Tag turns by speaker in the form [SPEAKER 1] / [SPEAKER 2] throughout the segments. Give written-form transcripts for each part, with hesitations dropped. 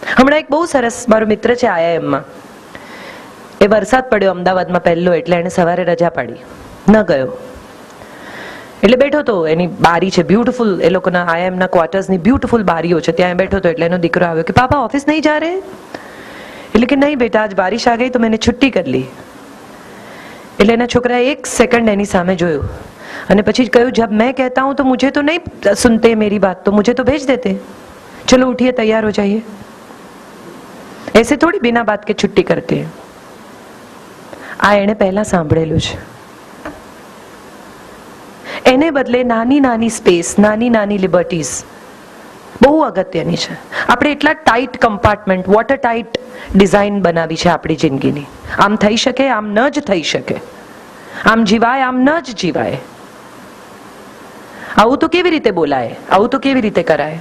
[SPEAKER 1] હમણાં એક બહુ સરસ મારો મિત્ર છે IIM-માં, એ વરસાદ પડ્યો અમદાવાદમાં પહેલો, એટલે એને સવારે રજા પાડી, ન ગયો. એટલે બેઠો તો, એની બારી છે બ્યુટીફુલ, એ લોકોના IIM-ના ક્વાર્ટર્સની બ્યુટીફુલ બારીઓ છે, ત્યાં બેઠો તો. એટલે એનો દીકરો આવ્યો કે પાપા ઓફિસ નહીં જા રહે? એટલે કે નહીં બેટા, આજ બારિશ આ ગઈ તો मैंने छुट्टी कर ली. એટલે એના છોકરાએ 1 સેકન્ડ એની સામે જોયું અને પછી કહ્યું, जब मैं कहता हूं तो मुझे तो नहीं सुनते मेरी बात, तो मुझे तो भेज देते. चलो उठिए, तैयार हो जाइए. ऐसे थोड़ी बिना बात के छुट्टी करते हैं. આ એણે પહેલા સાંભળેલું છે. એને બદલે નાની નાની સ્પેસ, નાની નાની લિબર્ટીઝ બહુ અગત્યની છે. આપણે એટલા tight compartment, water tight design બનાવી છે આપણી જિંદગીની. આમ થઈ શકે, આમ ન જ થઈ શકે, આમ જીવાય, આમ ન જ જીવાય. આવું તો કેવી રીતે બોલાય, આવું તો કેવી રીતે કરાય?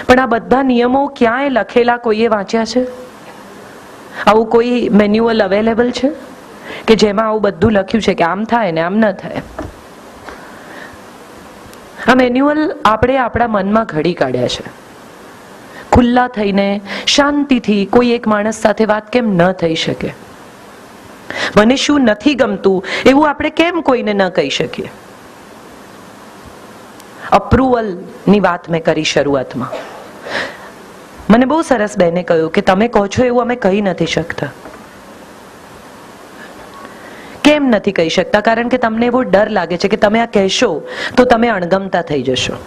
[SPEAKER 1] પણ આ બધા નિયમો ક્યાંય લખેલા કોઈએ વાંચ્યા છે? આવું કોઈ મેન્યુઅલ અવેલેબલ છે કે જેમાં આવું બધું લખ્યું છે કે આમ થાય ને આમ ન થાય? આ મેન્યુઅલ આપણે આપણા મનમાં ઘડી કાઢ્યા છે. ખુલ્લા થઈને શાંતિથી કોઈ એક માણસ સાથે વાત કેમ ન થઈ શકે? મને શું નથી ગમતું એવું આપણે કેમ કોઈને ન કહી શકીએ? અપ્રુવલની વાત મેં કરી શરૂઆતમાં. મને બહુ સરસ બહેને કહ્યું કે તમે કહો છો એવું અમે કહી નથી શકતા. કેમ નથી કહી શકતા? કારણ કે તમને એવો ડર લાગે છે કે તમે આ કહેશો તો તમે અણગમતા થઈ જશો.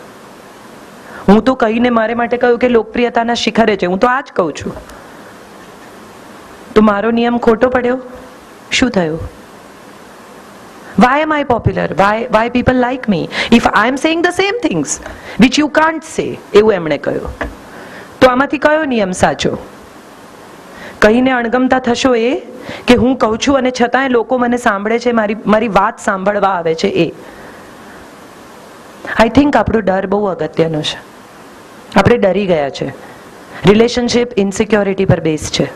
[SPEAKER 1] હું તો કહીને મારે માટે કહ્યું કે લોકપ્રિયતાના શિખરે છે, હું તો આ જ કહું છું. તો મારો નિયમ ખોટો પડ્યો? શું થયું? Why am I popular? Why people like me? If I am saying the same things which you can't say, એવું એમણે કહ્યું. તો આમાંથી કયો નિયમ સાચો? કહીને અણગમતા થશો એ, કે હું કહું છું અને છતાંય લોકો મને સાંભળે છે, મારી વાત સાંભળવા આવે છે એ? આઈ થિંક આપણો ડર બહુ અગત્યનો છે. આપણે ડરી ગયા છે. રિલેશનશિપ ઇનસિક્યોરિટી પર બેઝ છે.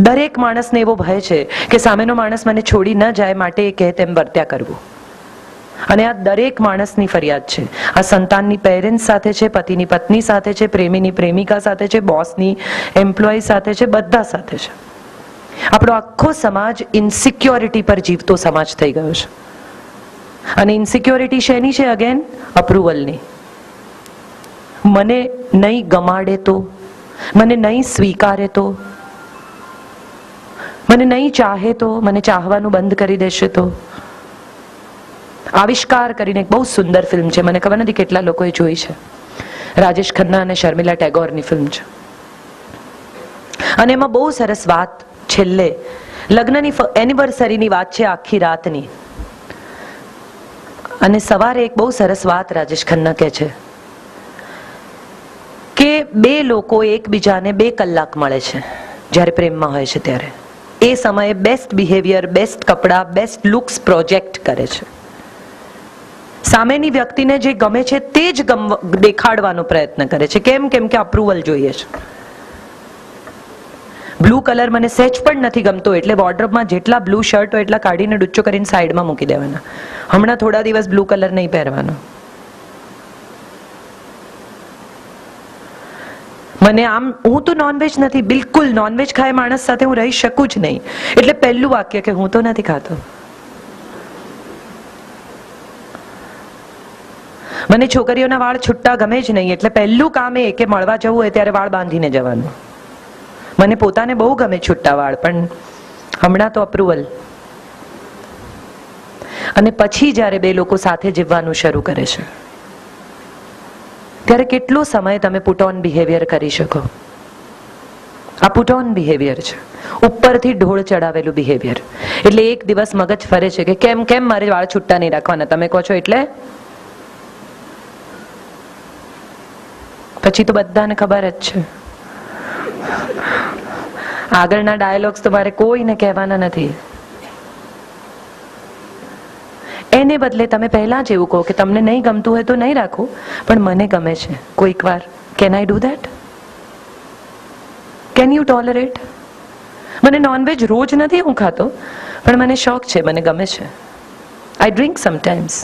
[SPEAKER 1] દરેક માણસને એવો ભય છે કે સામેનો માણસ મને છોડી ન જાય, માટે એ કહે તેમ વર્ત્યા કરવું. અને આ દરેક માણસની ફરિયાદ છે. આ સંતાનની પેરેન્ટ્સ સાથે છે, પતિની પત્ની સાથે છે, પ્રેમીની પ્રેમિકા સાથે છે, બોસની એમ્પ્લોય સાથે છે, બધા સાથે છે. આપણો આખો સમાજ ઇનસિક્યોરિટી પર જીવતો સમાજ થઈ ગયો છે. અને ઇનસિક્યોરિટી શેની છે? અગેન અપ્રુવલની. મને નહીં ગમાડે તો, મને નહીં સ્વીકારે તો, મને નહીં ચાહે તો, મને ચાહવાનું બંધ કરી દેશે તો. આવિષ્કાર કરીને એક બહુ સુંદર ફિલ્મ છે, મને ખબર નથી કેટલા લોકોએ જોઈ છે. રાજેશ ખન્ના અને શર્મિલા ટેગોરની ફિલ્મ છે. અને એમાં બહુ સરસ વાત છેલ્લે લગ્નની એનિવર્સરીની વાત છે, આખી રાતની. અને સવારે એક બહુ સરસ વાત રાજેશ ખન્ના કહે છે કે 2 લોકો એકબીજાને 2 કલાક મળે છે જ્યારે પ્રેમમાં હોય છે ત્યારે. એ સમયે બેસ્ટ બિહેવિયર, બેસ્ટ કપડાં, બેસ્ટ લુક્સ પ્રોજેક્ટ કરે છે. સામેની વ્યક્તિને જે ગમે છે તે જ દેખાડવાનો પ્રયત્ન કરે છે. કેમ? કેમ કે અપ્રુવલ જોઈએ છે. બ્લુ કલર મને સહેજ પણ નથી ગમતો, એટલે વોર્ડરોબમાં જેટલા બ્લુ શર્ટ હોય એટલા કાઢીને ડુચ્ચો કરીને સાઈડમાં મૂકી દેવાના. હમણાં થોડા દિવસ બ્લુ કલર નહીં પહેરવાનો. મને આમ, હું તો નોનવેજ નથી, બિલકુલ નોનવેજ ખાય માણસ સાથે હું રહી શકું જ નહીં. એટલે પહેલું વાક્ય કે હું તો નથી ખાતો. મને છોકરીઓના વાળ છૂટા ગમે જ નહીં, એટલે પહેલું કામ એ કે મળવા જવું હોય ત્યારે વાળ બાંધીને જવાનું. મને પોતાને બહુ ગમે છૂટા વાળ, પણ હમણાં તો અપ્રુવલ. અને પછી જ્યારે 2 લોકો સાથે જીવવાનું શરૂ કરે છે ત્યારે કેટલો સમય તમે પુટ ઓન બિહેવિયર કરી શકો? આ પુટ ઓન બિહેવિયર છે, ઉપરથી ઢોળ ચડાવેલું બિહેવિયર. એટલે એક દિવસ મગજ ફરે છે કે કેમ કેમ મારે વાળ છૂટા નહીં રાખવાના? તમે કહો છો એટલે પછી તો બધાને ખબર જ છે. આગળના ડાયલોગ્સ તો મારે કોઈને કહેવાના નથી. એને બદલે તમે પહેલા જ એવું કહો કે તમને નહીં ગમતું હોય તો નહીં રાખો, પણ મને ગમે છે કોઈક વાર. Can I do that? Can you tolerate? મને નોનવેજ રોજ નથી હું ખાતો, પણ મને શોખ છે, મને ગમે છે. આઈ ડ્રિંક સમટાઈમ્સ.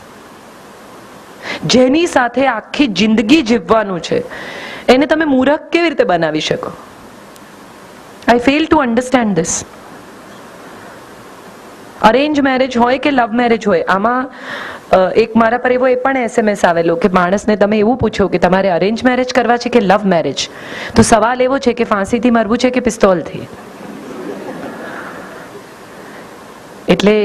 [SPEAKER 1] જેની સાથે આખી જિંદગી જીવવાનું છે એને તમે મૂરખ કેવી રીતે બનાવી શકો? I fail to understand this. Arrange marriage હોય કે લવ મેરેજ હોય, આમાં એક મારા પર એવો એ પણ SMS આવેલો કે માણસને તમે એવું પૂછો કે તમારે અરેન્જ મેરેજ કરવા છે કે લવ મેરેજ, તો સવાલ એવો છે કે ફાંસીથી મરવું છે કે પિસ્તોલથી. એટલે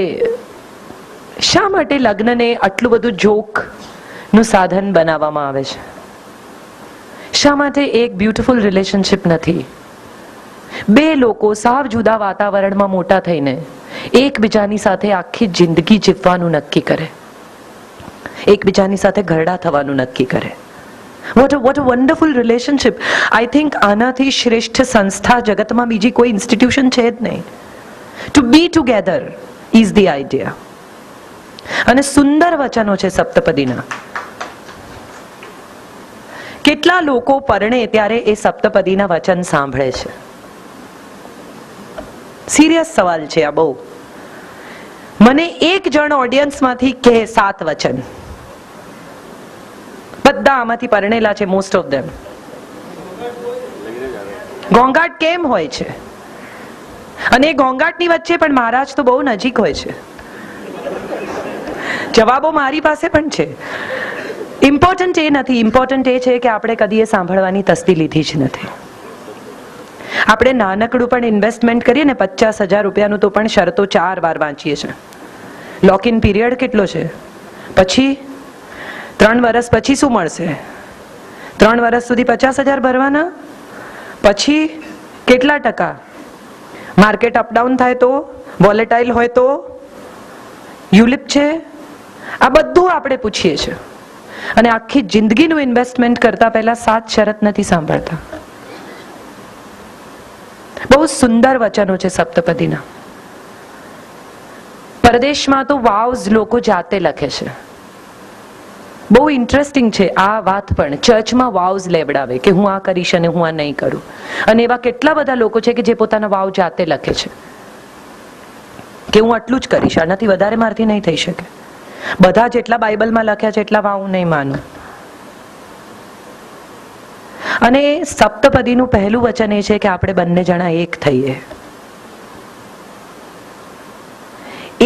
[SPEAKER 1] શા માટે લગ્નને આટલું બધું જોકનું સાધન બનાવવામાં આવે છે? શા માટે એક બ્યુટીફુલ રિલેશનશિપ નથી? બે લોકો સાવ જુદા વાતાવરણમાં મોટા થઈને એકબીજાની સાથે આખી જિંદગી જીવવાનું નક્કી કરે, એકબીજાની સાથે ઘરડા થવાનું નક્કી કરે. What a wonderful relationship. I think આનાથી શ્રેષ્ઠ સંસ્થા જગતમાં બીજી કોઈ ઇન્સ્ટિટ્યુશન છે જ નહીં. To be together is the idea. અને સુંદર વચનો છે સપ્તપદીના. કેટલા લોકો પરણે ત્યારે એ સપ્તપદીના વચન સાંભળે છે? સિરિયસ સવાલ છે આ બહુ. મને એક જણ ઓડિયન્સમાંથી કહે 7 વચન. બધા આમાંથી પરણેલા છે, મોસ્ટ ઓફ ધેમ. ઘોંઘાટ કેમ હોય છે? અને એ ઘોંઘાટની વચ્ચે પણ મહારાજ તો બહુ નજીક હોય છે. જવાબો મારી પાસે પણ છે. ઇમ્પોર્ટન્ટ એ નથી, ઇમ્પોર્ટન્ટ એ છે કે આપણે કદી એ સાંભળવાની તસ્દી લીધી જ નથી. આપણે નાનકડું પણ ઇન્વેસ્ટમેન્ટ કરીએ ને 50,000 રૂપિયાનું, તો પણ શરતો 4 વાર વાંચીએ છીએ. લોક ઇન પીરિયડ કેટલો છે? પછી 3 વર્ષ પછી શું મળશે? 3 વર્ષ સુધી 50,000 ભરવાના. પછી કેટલા ટકા? માર્કેટ અપડાઉન થાય તો, વોલેટાઇલ હોય તો, યુલિપ છે, આ બધું આપણે પૂછીએ છીએ. અને આખી જિંદગીનું ઇન્વેસ્ટમેન્ટ કરતા પહેલા 7 શરત નથી સાંભળતા. બહુ સુંદર વચનો છે સપ્તપદીના. પરદેશમાં તો વાવ્સ લોકો જાતે લખે છે. બહુ ઇન્ટરેસ્ટિંગ છે આ વાત પણ. ચર્ચમાં વાવ્સ લેવડાવે કે હું આ કરીશ અને હું આ નહીં કરું. અને એવા કેટલા બધા લોકો છે કે જે પોતાના વાવ જાતે લખે છે કે હું આટલું જ કરીશ, આનાથી વધારે મારથી નહીં થઈ શકે. બધા જેટલા બાઇબલમાં લખ્યા છે એટલા વાવ હું નહીં માનું. અને સપ્તપદીનું પહેલું વચન એ છે કે આપણે બંને જણા એક થઈએ.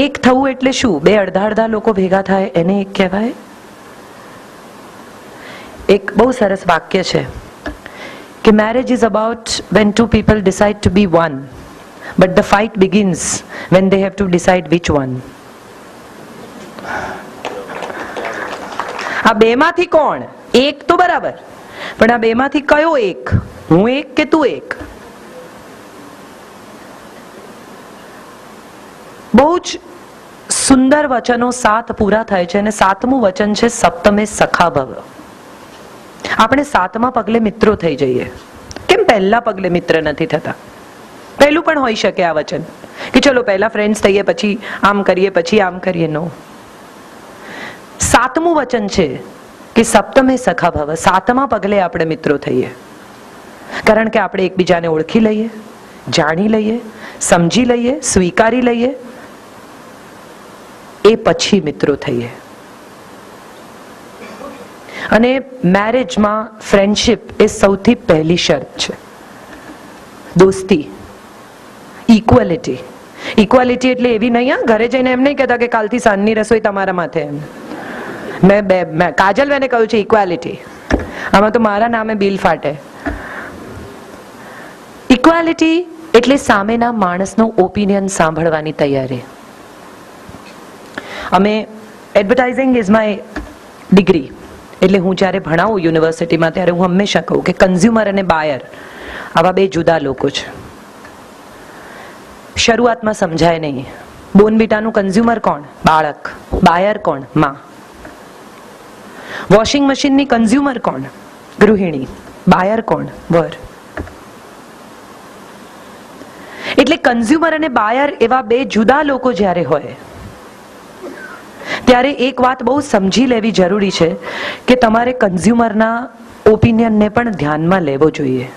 [SPEAKER 1] એક થવું એટલે શું? બે અડધા લોકો ભેગા થાય એને એક કહેવાય. એક બહુ સરસ વાક્ય છે કે marriage is about when 2 people decide to be one, but the fight begins when they have to decide which one. આ બેમાંથી કોણ એક? તો બરાબર, પણ આ બેમાંથી કયો એક? હું એક કે તું એક? બહુ જ સુંદર વચનો 7 પૂરા થાય છે. અને 7મું વચન છે સપ્તમે સખા ભવ. આપણે 7મા પગલે મિત્રો થઈ જઈએ. કેમ પહેલા પગલે મિત્ર નથી થતા? પહેલું પણ હોઈ શકે આ વચન કે ચલો પહેલા ફ્રેન્ડ્સ થઈએ, પછી આમ કરીએ, પછી આમ કરીએ. નો, 7મું વચન છે કે સપ્તમે સખા ભવ. 7મા પગલે આપણે મિત્રો થઈએ. કારણ કે આપણે એકબીજાને ઓળખી લઈએ, જાણી લઈએ, સમજી લઈએ, સ્વીકારી લઈએ, એ પછી મિત્રો થઈએ. અને મેરેજમાં ફ્રેન્ડશિપ એ સૌથી પહેલી શરત છે. દોસ્તી, ઇક્વાલિટી. ઇક્વાલિટી એટલે એવી નહીં, હા, ઘરે જઈને એમ નહીં કહેતા કે કાલથી સાંજની રસોઈ તમારા માથે. એમ મેં કાજલ બેને કહ્યું છે ઇક્વાલિટી. આમાં તો મારા નામે બિલ ફાટે. ઇક્વાલિટી એટલે સામેના માણસનો ઓપિનિયન સાંભળવાની તૈયારી. અમે એડવર્ટાઇઝિંગ ઇઝ માય ડિગ્રી. એટલે હું જ્યારે ભણાવું યુનિવર્સિટીમાં ત્યારે હું હંમેશા કહું કે કન્ઝ્યુમર અને બાયર આવા બે જુદા લોકો છે. શરૂઆતમાં સમજાય નહીં. બોનવિટાનું કન્ઝ્યુમર કોણ? બાળક. બાયર કોણ? માં. વોશિંગ મશીનની કન્ઝ્યુમર કોણ? ગૃહિણી. બાયર કોણ? વર. એટલે કન્ઝ્યુમર અને બાયર એવા બે જુદા લોકો જ્યારે હોય ત્યારે એક વાત બહુ સમજી લેવી જરૂરી છે કે તમારે કન્ઝ્યુમરના ઓપિનિયનને પણ ધ્યાનમાં લેવો જોઈએ.